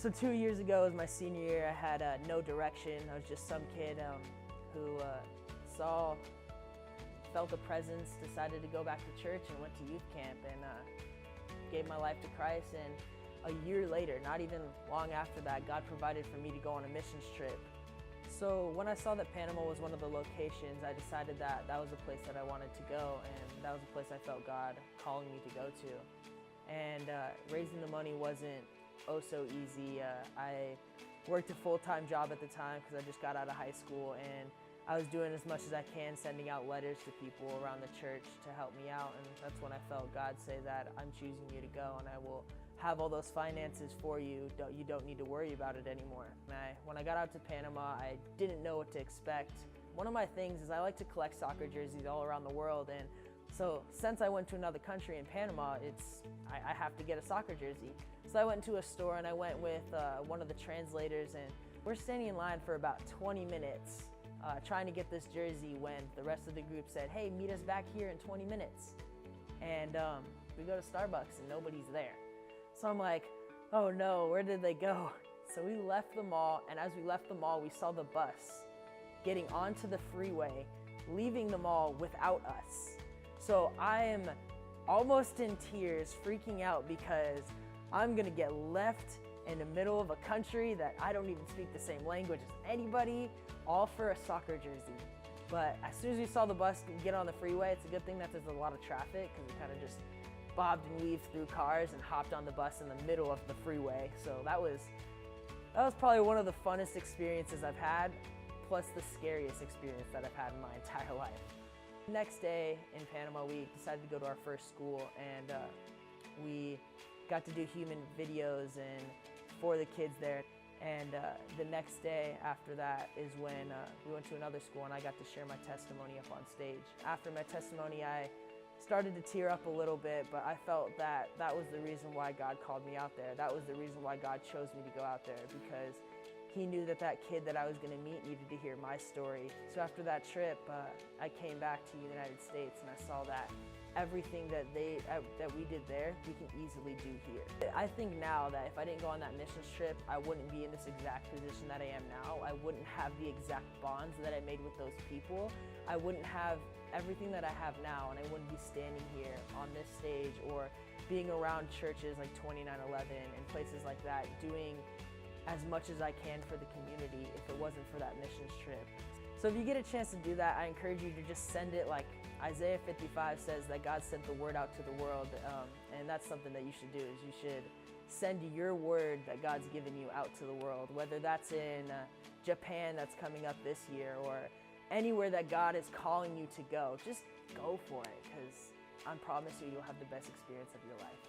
So 2 years ago was my senior year. I had no direction. I was just some kid who felt a presence, decided to go back to church and went to youth camp and gave my life to Christ. And a year later, not even long after that, God provided for me to go on a missions trip. So when I saw that Panama was one of the locations, I decided that that was a place that I wanted to go, and that was a place I felt God calling me to go to. And raising the money wasn't so easy. I worked a full-time job at the time because I just got out of high school, and I was doing as much as I can, sending out letters to people around the church to help me out. And that's when I felt God say that I'm choosing you to go, and I will have all those finances for you. You don't need to worry about it anymore. And when I got out to Panama, I didn't know what to expect. One of my things is I like to collect soccer jerseys all around the world, and so since I went to another country in Panama, I have to get a soccer jersey. So I went to a store and I went with one of the translators, and we're standing in line for about 20 minutes trying to get this jersey when the rest of the group said, hey, meet us back here in 20 minutes. And we go to Starbucks and nobody's there. So I'm like, oh no, where did they go? So we left the mall, and as we left the mall, we saw the bus getting onto the freeway, leaving the mall without us. So I am almost in tears, freaking out because I'm gonna get left in the middle of a country that I don't even speak the same language as anybody, all for a soccer jersey. But as soon as we saw the bus get on the freeway, it's a good thing that there's a lot of traffic because we kind of just bobbed and weaved through cars and hopped on the bus in the middle of the freeway. So that was probably one of the funnest experiences I've had, plus the scariest experience that I've had in my entire life. Next day in Panama, we decided to go to our first school, and we got to do human videos and for the kids there. And the next day after that is when we went to another school, and I got to share my testimony up on stage. After my testimony, I started to tear up a little bit, but I felt that that was the reason why God called me out there. That was the reason why God chose me to go out there, because He knew that that kid that I was going to meet needed to hear my story. So after that trip, I came back to the United States, and I saw that everything that we did there, we can easily do here. I think now that if I didn't go on that missions trip, I wouldn't be in this exact position that I am now. I wouldn't have the exact bonds that I made with those people. I wouldn't have everything that I have now, and I wouldn't be standing here on this stage or being around churches like 2911 and places like that, doing as much as I can for the community if it wasn't for that missions trip. So if you get a chance to do that, I encourage you to just send it like Isaiah 55 says, that God sent the word out to the world, and that's something that you should do, is you should send your word that God's given you out to the world, whether that's in Japan that's coming up this year or anywhere that God is calling you to go. Just go for it, because I promise you, you'll have the best experience of your life.